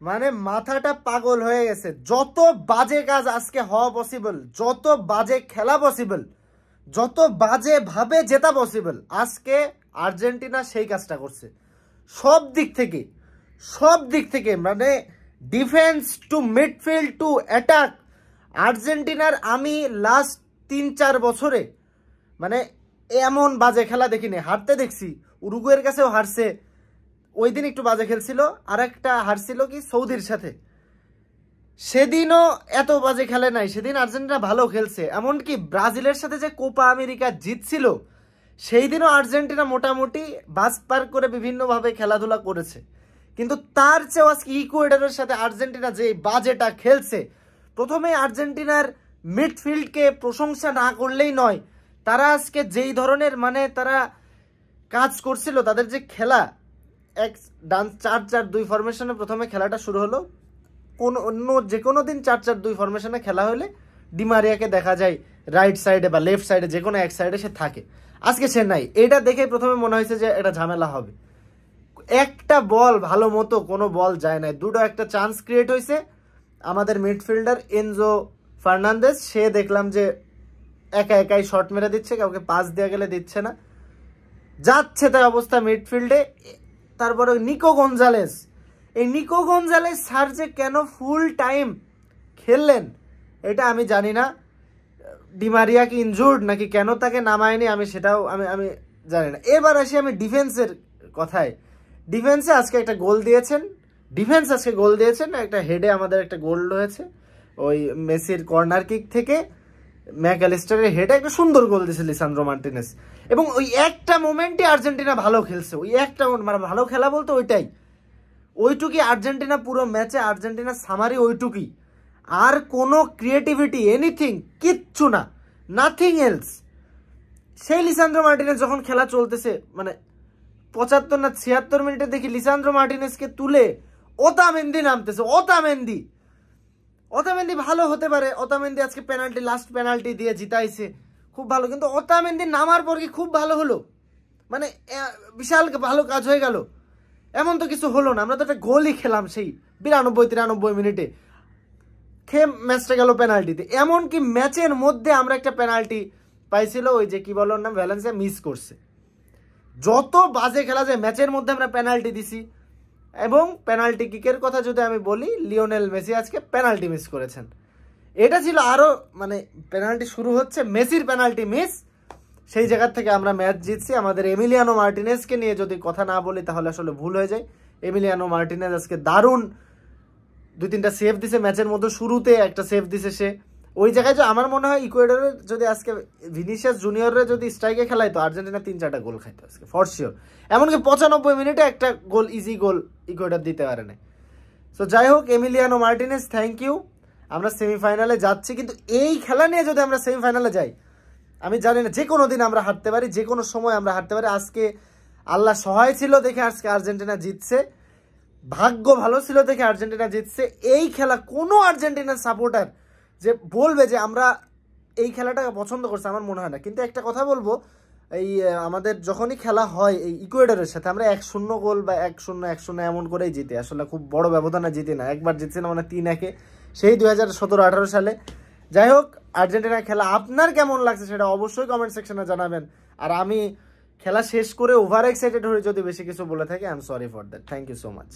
মানে মাথাটা পাগল হয়ে গেছে। যত বাজে কাজ আজকে হওয়া পসিবল, যত বাজে খেলা পসিবল, যত বাজে ভাবে জেতা পসিবল, আজকে আর্জেন্টিনা সেই কাজটা করছে। সব দিক থেকে মানে defence to midfield to attack. আর্জেন্টিনার আমি লাস্ট 3-4 বছরে মানে এমন বাজে খেলা দেখিনি। হারতে দেখছি, উরুগুয়ের কাছেও হারছে, ওই দিন একটু বাজে খেলছিল, আর একটা হারছিল কি সৌদির সাথে, সেদিনও এত বাজে খেলে নাই, সেদিন আর্জেন্টিনা ভালো খেলছে। এমনকি ব্রাজিলের সাথে যে কোপা আমেরিকা জিতছিল সেই দিনও আর্জেন্টিনা মোটামুটি বাস পার করে বিভিন্নভাবে খেলাধুলা করেছে। কিন্তু তার চেয়েও আজকে ইকুয়েডরের সাথে আর্জেন্টিনা যে বাজেটা খেলছে, প্রথমে আর্জেন্টিনার মিডফিল্ডকে প্রশংসা না করলেই নয়। তারা আজকে যেই ধরনের মানে তারা কাজ করছিল, তাদের যে খেলা, এক ডান্স 4-4-2 ফরমেশনে প্রথমে খেলাটা শুরু হলো। অন্য যে কোনো দিন 4-4-2 ফরমেশনে খেলা হলে ডিমারিয়াকে দেখা যায় রাইট সাইডে বা লেফট সাইডে, যে কোনো এক সাইডে সে থাকে। আজকে সে নাই। এটা দেখে প্রথমে মনে হয়েছে যে এটা ঝামেলা হবে। একটা বল ভালো মতো কোনো বল যায় নাই। দুটো একটা চান্স ক্রিয়েট হয়েছে। আমাদের মিডফিল্ডার এনজো ফার্নান্দেজ, সে দেখলাম যে একাই শট মেরে দিচ্ছে, কাউকে পাস দেওয়া গেলে দিচ্ছে না, যাচ্ছে তাই অবস্থা মিডফিল্ডে। তারপরে নিকো গঞ্জালেস, এই নিকো গঞ্জালেস স্যার যে কেন ফুল টাইম খেললেন এটা আমি জানি না। ডিমারিয়া কি ইনজুর্ড নাকি কেন তাকে নামায়নি আমি সেটাও আমি জানি না। এবার আসি আমি ডিফেন্সের কথায়। ডিফেন্সে আজকে একটা গোল দিয়েছেন, একটা হেডে আমাদের একটা গোল রয়েছে, ওই মেসির কর্নার কিক থেকে ম্যাকঅ্যালিস্টারের হেডে একটা সুন্দর গোল দিয়েছে লিসান্দ্রো মার্টিনেজ। এবং ওই একটা মোমেন্টে আর্জেন্টিনা ভালো খেলছে, ওই একটা মানে ভালো খেলা বলতে ওইটুকুই আর্জেন্টিনা পুরো ম্যাচে, আর্জেন্টিনার সামারি ওইটুকুই। আর কোনো ক্রিয়েটিভিটি এনিথিং কিচ্ছু না, নাথিং এলস। সেই লিসান্দ্রো মার্টিনেজ যখন খেলা চলতেছে মানে 75 না 76 মিনিটে দেখি লিসান্দ্রো মার্টিনেজকে তুলে ওতামেন্দি নামতেছে। ওতামেন্দি ভালো হতে পারে, ওতামেন্দি আজকে লাস্ট পেনাল্টি দিয়ে জিতাইছে, খুব ভালো। কিন্তু ওতামেন্দি নামার পর কি খুব ভালো হলো? মানে বিশাল ভালো কাজ হয়ে গেল এমন তো কিছু হলো না। আমরা তো একটা গোলই খেলাম সেই 92-93 মিনিটে, খেয়ে ম্যাচটা গেল পেনাল্টিতে। এমনকি ম্যাচের মধ্যে আমরা একটা পেনাল্টি পাইছিল, ওই যে কি বলার নাম, ভ্যালেন্সিয়া মিস করছে। যত বাজে খেলা যায় ম্যাচের মধ্যে আমরা পেনাল্টি দিছি। এবং পেনাল্টি কিকের কথা যদি আমি বলি, লিওনেল মেসি আজকে পেনাল্টি মিস করেছেন। এটা ছিল আরও মানে পেনাল্টি শুরু হচ্ছে, মেসির পেনাল্টি মিস, সেই জায়গার থেকে আমরা ম্যাচ জিতছি। আমাদের এমিলিয়ানো মার্টিনেজকে নিয়ে যদি কথা না বলি তাহলে আসলে ভুল হয়ে যায়। এমিলিয়ানো মার্টিনেজ আজকে দারুণ 2-3টা সেভ দিছে ম্যাচের মধ্যে। শুরুতে একটা সেভ দিছে সে, ওই জায়গায় যে আমার মনে হয় ইকুয়েডরের যদি আজকে ভিনিসিয়াস জুনিয়ররা যদি স্ট্রাইকে খেলাইতো, আর্জেন্টিনা 3-4টা গোল খাইতো আজকে ফর শিওর। এমনকি 95 মিনিটে একটা গোল, ইজি গোল ইকুয়েডর দিতে পারে না। সো যাই হোক, এমিলিয়ানো মার্টিনেজ থ্যাংক ইউ। আমরা সেমিফাইনালে যাচ্ছি, কিন্তু এই খেলা নিয়ে যদি আমরা সেমিফাইনালে যাই, আমি জানি না, যে কোনো দিন আমরা হারতে পারি, যে কোনো সময় আমরা হারতে পারি। আজকে আল্লাহ সহায় ছিল দেখে আজকে আর্জেন্টিনা জিতছে, ভাগ্য ভালো ছিল দেখে আর্জেন্টিনা জিতছে। এই খেলা কোনো আর্জেন্টিনার সাপোর্টার যে বলবে যে আমরা এই খেলাটাকে পছন্দ করছি, আমার মনে হয় না। কিন্তু একটা কথা বলবো, এই আমাদের যখনই খেলা হয় এই ইকুয়েডরের সাথে, আমরা 1-0 গোল বা 1-0 এমন করেই জিতি, আসলে খুব বড় ব্যবধানে জিতি না। একবার জিতছি না মানে 3-1, সেই 2017-18 সালে। যাই হোক, আর্জেন্টিনার খেলা আপনার কেমন লাগছে সেটা অবশ্যই কমেন্ট সেকশনে জানাবেন। আর আমি খেলা শেষ করে ওভার এক্সাইটেড হয়ে যদি বেশি কিছু বলে থাকি, I am sorry for that. Thank you so much.